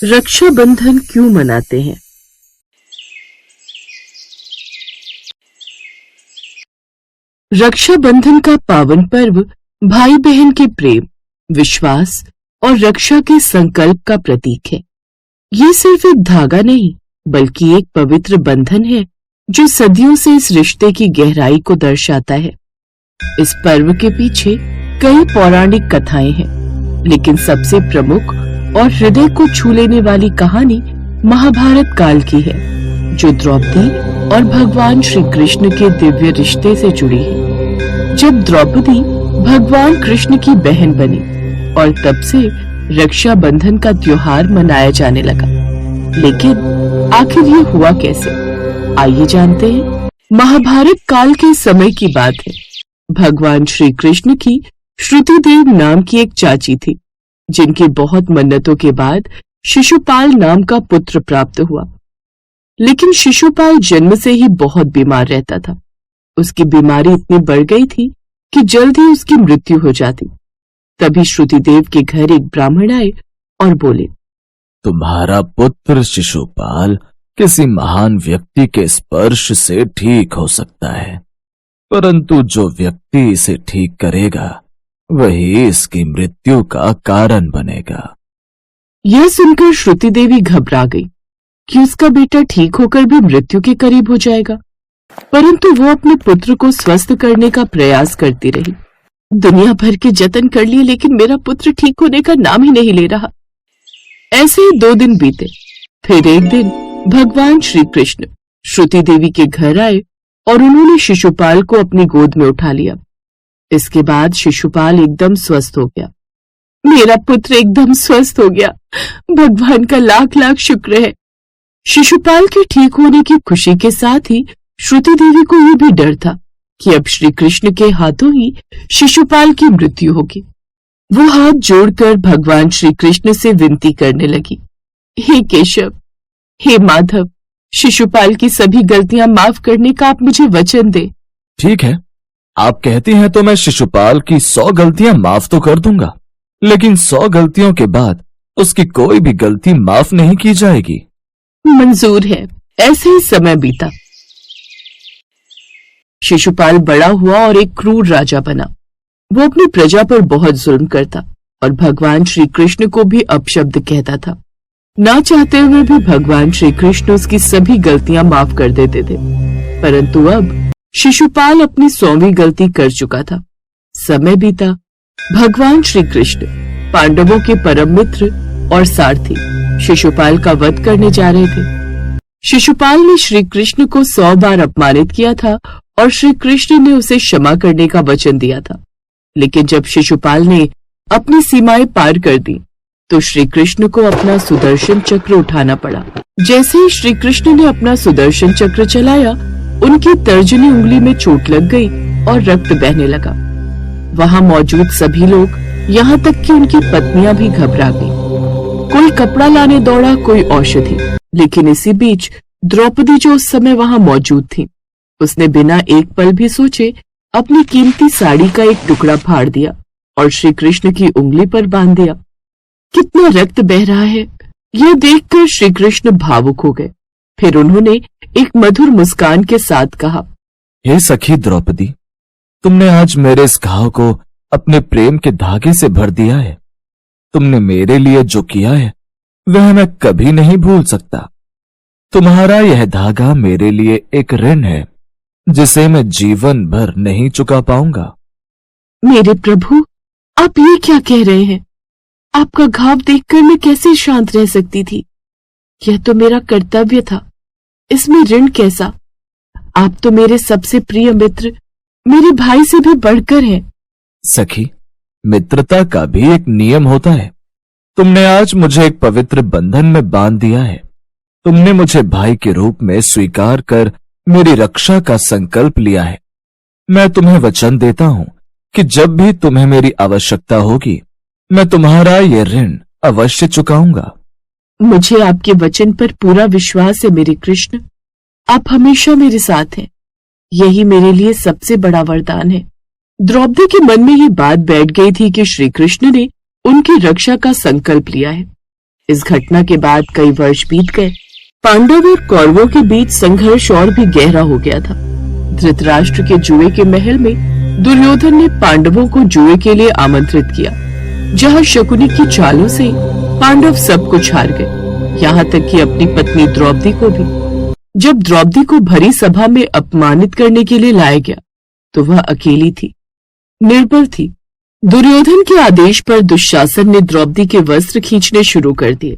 रक्षाबंधन क्यों मनाते हैं? रक्षाबंधन का पावन पर्व भाई बहन के प्रेम, विश्वास और रक्षा के संकल्प का प्रतीक है। ये सिर्फ एक धागा नहीं, बल्कि एक पवित्र बंधन है जो सदियों से इस रिश्ते की गहराई को दर्शाता है। इस पर्व के पीछे कई पौराणिक कथाएं हैं, लेकिन सबसे प्रमुख और हृदय को छू लेने वाली कहानी महाभारत काल की है, जो द्रौपदी और भगवान श्री कृष्ण के दिव्य रिश्ते से जुड़ी है। जब द्रौपदी भगवान कृष्ण की बहन बनी और तब से रक्षाबंधन का त्योहार मनाया जाने लगा। लेकिन आखिर ये हुआ कैसे, आइए जानते हैं। महाभारत काल के समय की बात है। भगवान श्री कृष्ण की श्रुति देव नाम की एक चाची थी, जिनकी बहुत मन्नतों के बाद शिशुपाल नाम का पुत्र प्राप्त हुआ। लेकिन शिशुपाल जन्म से ही बहुत बीमार रहता था। उसकी बीमारी इतनी बढ़ गई थी कि जल्द ही उसकी मृत्यु हो जाती। तभी श्रुतिदेव के घर एक ब्राह्मण आए और बोले, तुम्हारा पुत्र शिशुपाल किसी महान व्यक्ति के स्पर्श से ठीक हो सकता है, परंतु जो व्यक्ति इसे ठीक करेगा वही इसकी मृत्यु का कारण बनेगा। यह सुनकर श्रुति देवी घबरा गई कि उसका बेटा ठीक होकर भी मृत्यु के करीब हो जाएगा। परंतु वो अपने पुत्र को स्वस्थ करने का प्रयास करती रही। दुनिया भर के जतन कर लिए, लेकिन मेरा पुत्र ठीक होने का नाम ही नहीं ले रहा। ऐसे ही 2 दिन बीते। फिर एक दिन भगवान श्री कृष्ण श्रुति देवी के घर आए और उन्होंने शिशुपाल को अपनी गोद में उठा लिया। इसके बाद शिशुपाल एकदम स्वस्थ हो गया। मेरा पुत्र एकदम स्वस्थ हो गया, भगवान का लाख लाख शुक्र है। शिशुपाल के ठीक होने की खुशी के साथ ही श्रुति देवी को यह भी डर था कि अब श्री कृष्ण के हाथों ही शिशुपाल की मृत्यु होगी। वो हाथ जोड़कर भगवान श्री कृष्ण से विनती करने लगी, हे केशव, हे माधव, शिशुपाल की सभी गलतियां माफ करने का आप मुझे वचन दे। ठीक है, आप कहती हैं तो मैं शिशुपाल की 100 गलतियां माफ तो कर दूंगा, लेकिन 100 गलतियों के बाद उसकी कोई भी गलती माफ नहीं की जाएगी। मंजूर है। ऐसे ही समय बीता। शिशुपाल बड़ा हुआ और एक क्रूर राजा बना। वो अपनी प्रजा पर बहुत जुल्म करता और भगवान श्री कृष्ण को भी अपशब्द कहता था। ना चाहते हुए भी भगवान श्री कृष्ण उसकी सभी गलतियां माफ कर देते थे। परंतु अब शिशुपाल अपनी 100वीं गलती कर चुका था। समय बीता। भगवान श्री कृष्ण पांडवों के परम मित्र और सारथी शिशुपाल का वध करने जा रहे थे। शिशुपाल ने श्री कृष्ण को 100 बार अपमानित किया था और श्री कृष्ण ने उसे क्षमा करने का वचन दिया था। लेकिन जब शिशुपाल ने अपनी सीमाएं पार कर दी, तो श्री कृष्ण को अपना सुदर्शन चक्र उठाना पड़ा। जैसे ही श्री कृष्ण ने अपना सुदर्शन चक्र चलाया, उनकी तर्जनी उंगली में चोट लग गई और रक्त बहने लगा। वहां मौजूद सभी लोग, यहाँ तक कि उनकी पत्नियां भी घबरा गईं। कोई कपड़ा लाने दौड़ा, कोई औषधि। लेकिन इसी बीच द्रौपदी, जो उस समय वहां मौजूद थी, उसने बिना एक पल भी सोचे अपनी कीमती साड़ी का एक टुकड़ा फाड़ दिया और श्री कृष्ण की उंगली पर बांध दिया। कितना रक्त बह रहा है, यह देखकर श्री कृष्ण भावुक हो गए। फिर उन्होंने एक मधुर मुस्कान के साथ कहा, हे सखी द्रौपदी, तुमने आज मेरे इस घाव को अपने प्रेम के धागे से भर दिया है। तुमने मेरे लिए जो किया है वह मैं कभी नहीं भूल सकता। तुम्हारा यह धागा मेरे लिए एक ऋण है जिसे मैं जीवन भर नहीं चुका पाऊंगा। मेरे प्रभु, आप ये क्या कह रहे हैं? आपका घाव देखकर मैं कैसे शांत रह सकती थी? यह तो मेरा कर्तव्य था, इसमें ऋण कैसा? आप तो मेरे सबसे प्रिय मित्र, मेरे भाई से भी बढ़कर हैं। सखी, मित्रता का भी एक नियम होता है। तुमने आज मुझे एक पवित्र बंधन में बांध दिया है। तुमने मुझे भाई के रूप में स्वीकार कर मेरी रक्षा का संकल्प लिया है। मैं तुम्हें वचन देता हूं कि जब भी तुम्हें मेरी आवश्यकता होगी, मैं तुम्हारा यह ऋण अवश्य चुकाऊंगा। मुझे आपके वचन पर पूरा विश्वास है मेरे कृष्ण। आप हमेशा मेरे साथ हैं। यही मेरे लिए सबसे बड़ा वरदान है। द्रौपदी के मन में ये बात बैठ गई थी कि श्री कृष्ण ने उनकी रक्षा का संकल्प लिया है। इस घटना के बाद कई वर्ष बीत गए। पांडव और कौरवों के बीच संघर्ष और भी गहरा हो गया था। धृतराष्ट्र के जुए के महल में दुर्योधन ने पांडवों को जुए के लिए आमंत्रित किया, जहां शकुनी की चालों से पांडव सब कुछ हार गए, यहाँ तक कि अपनी पत्नी द्रौपदी को भी। जब द्रौपदी को भरी सभा में अपमानित करने के लिए लाया गया तो वह अकेली थी, निर्बल थी। दुर्योधन के आदेश पर दुशासन ने द्रौपदी के वस्त्र खींचने शुरू कर दिए।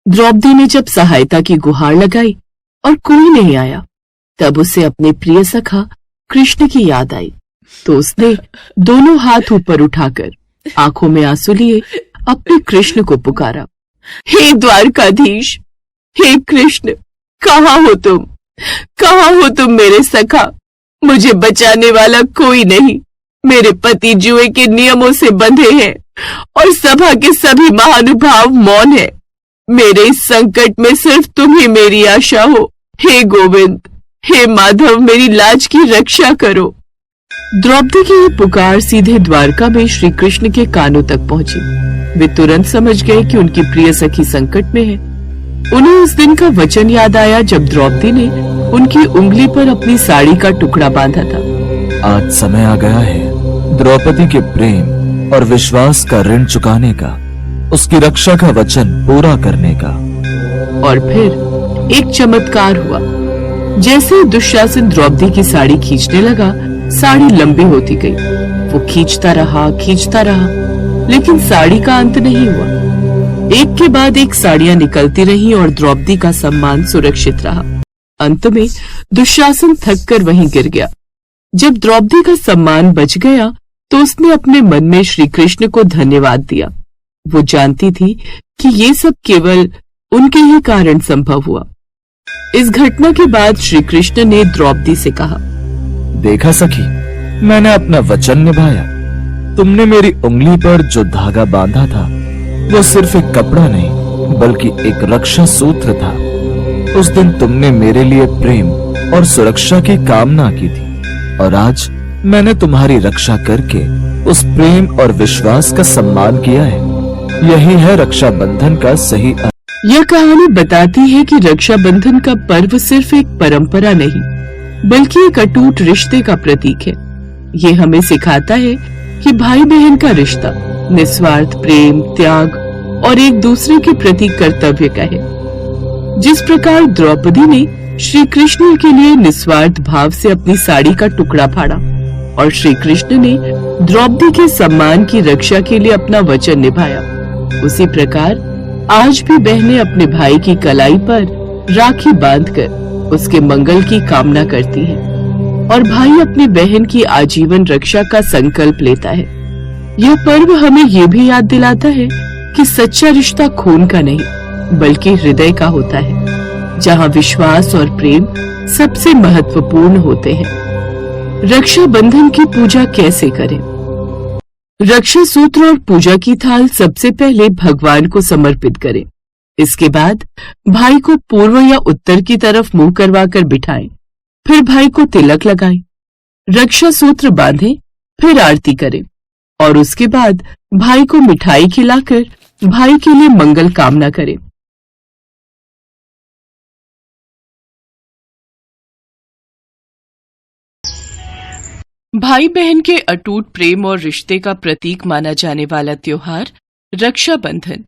द्रौपदी ने जब सहायता की गुहार लगाई और कोई नहीं आया, तब उसे अपने प्रिय सखा कृष्ण की याद आई, तो उसने दोनों हाथ ऊपर उठाकर आंखों में आंसू लिए अपने कृष्ण को पुकारा, हे द्वारकाधीश, हे कृष्ण, कहाँ हो तुम? कहाँ हो तुम मेरे सखा? मुझे बचाने वाला कोई नहीं। मेरे पति जुए के नियमों से बंधे हैं और सभा के सभी महानुभाव मौन है। मेरे इस संकट में सिर्फ तुम ही मेरी आशा हो। हे गोविंद, हे माधव, मेरी लाज की रक्षा करो। द्रौपदी की ये पुकार सीधे द्वारका में श्री कृष्ण के कानों तक पहुंची। वे तुरंत समझ गए कि उनकी प्रिय सखी संकट में है। उन्हें उस दिन का वचन याद आया जब द्रौपदी ने उनकी उंगली पर अपनी साड़ी का टुकड़ा बांधा था। आज समय आ गया है द्रौपदी के प्रेम और विश्वास का ऋण चुकाने का, उसकी रक्षा का वचन पूरा करने का। और फिर एक चमत्कार हुआ। जैसे दुशासन द्रौपदी की साड़ी खींचने लगा, साड़ी लंबी होती गई। वो खींचता रहा, लेकिन साड़ी का अंत नहीं हुआ। एक के बाद एक साड़ियां निकलती रहीं और द्रौपदी का सम्मान सुरक्षित रहा। अंत में दुशासन थक कर वहीं गिर गया। जब द्रौपदी का सम्मान बच गया तो उसने अपने मन में श्री कृष्ण को धन्यवाद दिया। वो जानती थी कि ये सब केवल उनके ही कारण संभव हुआ। इस घटना के बाद श्री कृष्ण ने द्रौपदी से कहा, देखा सखी, मैंने अपना वचन निभाया। तुमने मेरी उंगली पर जो धागा बांधा था वो सिर्फ एक कपड़ा नहीं बल्कि एक रक्षा सूत्र था। उस दिन तुमने मेरे लिए प्रेम और सुरक्षा की कामना की थी और आज मैंने तुम्हारी रक्षा करके उस प्रेम और विश्वास का सम्मान किया है। यही है रक्षा बंधन का सही अर्थ। यह कहानी बताती है कि रक्षा बंधन का पर्व सिर्फ एक परंपरा नहीं बल्कि एक अटूट रिश्ते का प्रतीक है। ये हमें सिखाता है कि भाई बहन का रिश्ता निस्वार्थ प्रेम, त्याग और एक दूसरे के प्रति कर्तव्य का है। जिस प्रकार द्रौपदी ने श्री कृष्ण के लिए निस्वार्थ भाव से अपनी साड़ी का टुकड़ा फाड़ा और श्री कृष्ण ने द्रौपदी के सम्मान की रक्षा के लिए अपना वचन निभाया, उसी प्रकार आज भी बहनें अपने भाई की कलाई पर राखी बांधकर उसके मंगल की कामना करती हैं और भाई अपनी बहन की आजीवन रक्षा का संकल्प लेता है। यह पर्व हमें ये भी याद दिलाता है कि सच्चा रिश्ता खून का नहीं बल्कि हृदय का होता है, जहाँ विश्वास और प्रेम सबसे महत्वपूर्ण होते हैं। रक्षा बंधन की पूजा कैसे करें? रक्षा सूत्र और पूजा की थाल सबसे पहले भगवान को समर्पित करें। इसके बाद भाई को पूर्व या उत्तर की तरफ मुंह करवाकर बिठाएं, फिर भाई को तिलक लगाएं, रक्षा सूत्र बांधें, फिर आरती करें और उसके बाद भाई को मिठाई खिलाकर भाई के लिए मंगल कामना करें। भाई बहन के अटूट प्रेम और रिश्ते का प्रतीक माना जाने वाला त्योहार रक्षा बंधन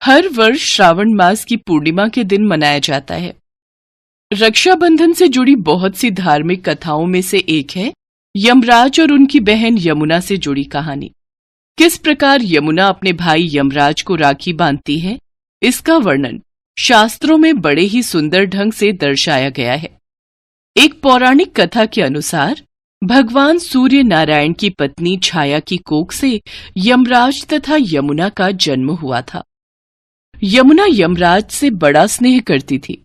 हर वर्ष श्रावण मास की पूर्णिमा के दिन मनाया जाता है। रक्षा बंधन से जुड़ी बहुत सी धार्मिक कथाओं में से एक है यमराज और उनकी बहन यमुना से जुड़ी कहानी। किस प्रकार यमुना अपने भाई यमराज को राखी बांधती है, इसका वर्णन शास्त्रों में बड़े ही सुंदर ढंग से दर्शाया गया है। एक पौराणिक कथा के अनुसार भगवान सूर्य नारायण की पत्नी छाया की कोख से यमराज तथा यमुना का जन्म हुआ था। यमुना यमराज से बड़ा स्नेह करती थी।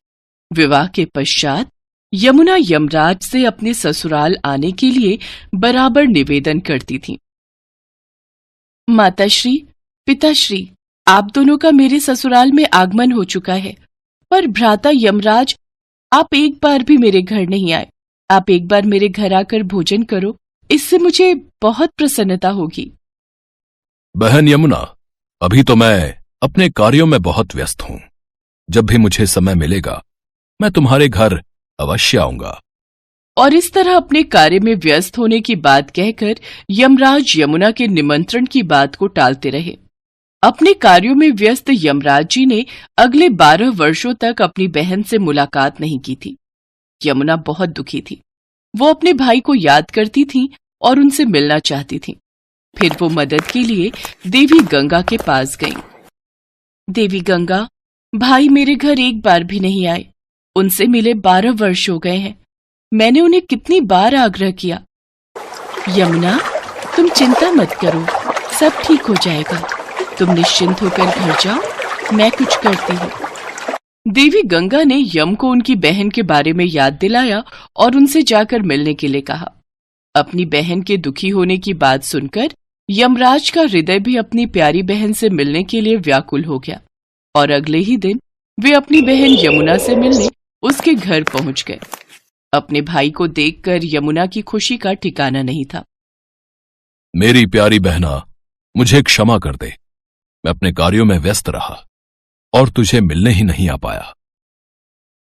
विवाह के पश्चात यमुना यमराज से अपने ससुराल आने के लिए बराबर निवेदन करती थी। माताश्री, पिताश्री, आप दोनों का मेरे ससुराल में आगमन हो चुका है, पर भ्राता यमराज आप एक बार भी मेरे घर नहीं आए। आप एक बार मेरे घर आकर भोजन करो, इससे मुझे बहुत प्रसन्नता होगी। बहन यमुना, अभी तो मैं अपने कार्यों में बहुत व्यस्त हूं। जब भी मुझे समय मिलेगा मैं तुम्हारे घर अवश्य आऊंगा। और इस तरह अपने कार्य में व्यस्त होने की बात कहकर यमराज यमुना के निमंत्रण की बात को टालते रहे। अपने कार्यों में व्यस्त यमराज जी ने अगले 12 वर्षों तक अपनी बहन से मुलाकात नहीं की थी। यमुना बहुत दुखी थी। वो अपने भाई को याद करती थी और उनसे मिलना चाहती थी। फिर वो मदद के लिए देवी गंगा के पास गईं। देवी गंगा, भाई मेरे घर एक बार भी नहीं आए। उनसे मिले 12 वर्ष हो गए हैं। मैंने उन्हें कितनी बार आग्रह किया। यमुना, तुम चिंता मत करो, सब ठीक हो जाएगा। तुम निश्चिंत होकर घर जाओ, मैं कुछ करती हूँ। देवी गंगा ने यम को उनकी बहन के बारे में याद दिलाया और उनसे जाकर मिलने के लिए कहा। अपनी बहन के दुखी होने की बात सुनकर यमराज का हृदय भी अपनी प्यारी बहन से मिलने के लिए व्याकुल हो गया और अगले ही दिन वे अपनी बहन यमुना से मिलने उसके घर पहुंच गए। अपने भाई को देखकर यमुना की खुशी का ठिकाना नहीं था। मेरी प्यारी बहना, मुझे क्षमा कर दे। मैं अपने कार्यों में व्यस्त रहा और तुझे मिलने ही नहीं आ पाया।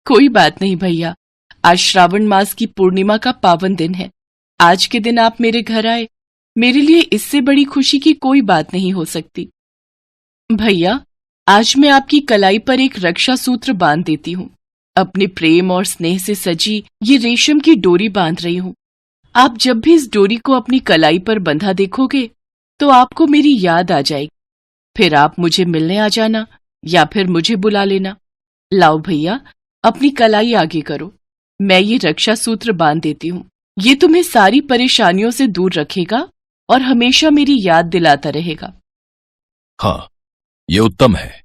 कोई बात नहीं भैया, आज श्रावण मास की पूर्णिमा का पावन दिन है। आज के दिन आप मेरे घर आए, मेरे लिए इससे बड़ी खुशी की कोई बात नहीं हो सकती। भैया, आज मैं आपकी कलाई पर एक रक्षा सूत्र बांध देती हूँ। अपने प्रेम और स्नेह से सजी ये रेशम की डोरी बांध रही हूँ। आप जब भी इस डोरी को अपनी कलाई पर बंधा देखोगे तो आपको मेरी याद आ जाएगी। फिर आप मुझे मिलने आ जाना या फिर मुझे बुला लेना। लाओ भैया, अपनी कलाई आगे करो। मैं ये रक्षा सूत्र बांध देती हूँ। ये तुम्हें सारी परेशानियों से दूर रखेगा और हमेशा मेरी याद दिलाता रहेगा। हाँ, ये उत्तम है।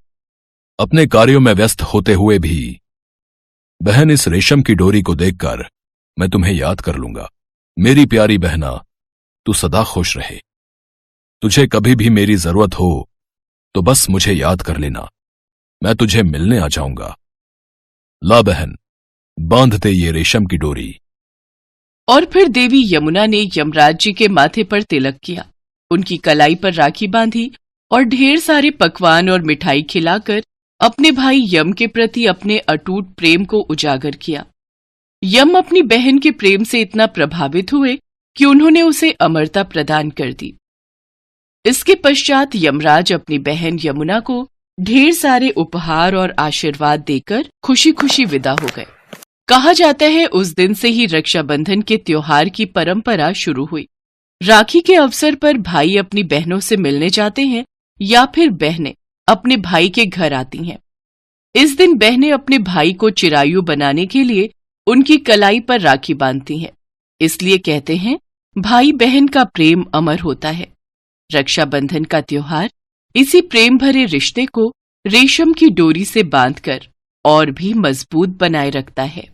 अपने कार्यों में व्यस्त होते हुए भी बहन, इस रेशम की डोरी को देखकर मैं तुम्हें याद कर लूंगा। मेरी प्यारी बहना, तू सदा खुश रहे। तुझे कभी भी मेरी जरूरत हो तो बस मुझे याद कर लेना, मैं तुझे मिलने आ जाऊंगा। ला बहन, बांध दे ये रेशम की डोरी। और फिर देवी यमुना ने यमराज जी के माथे पर तिलक किया, उनकी कलाई पर राखी बांधी और ढेर सारे पकवान और मिठाई खिलाकर अपने भाई यम के प्रति अपने अटूट प्रेम को उजागर किया। यम अपनी बहन के प्रेम से इतना प्रभावित हुए कि उन्होंने उसे अमरता प्रदान कर दी। इसके पश्चात यमराज अपनी बहन यमुना को ढेर सारे उपहार और आशीर्वाद देकर खुशी खुशी विदा हो गए। कहा जाता है उस दिन से ही रक्षाबंधन के त्योहार की परंपरा शुरू हुई। राखी के अवसर पर भाई अपनी बहनों से मिलने जाते हैं या फिर बहनें अपने भाई के घर आती हैं। इस दिन बहनें अपने भाई को चिरायु बनाने के लिए उनकी कलाई पर राखी बांधती हैं। इसलिए कहते हैं भाई बहन का प्रेम अमर होता है। रक्षाबंधन का त्योहार इसी प्रेम भरे रिश्ते को रेशम की डोरी से बांधकर और भी मजबूत बनाए रखता है।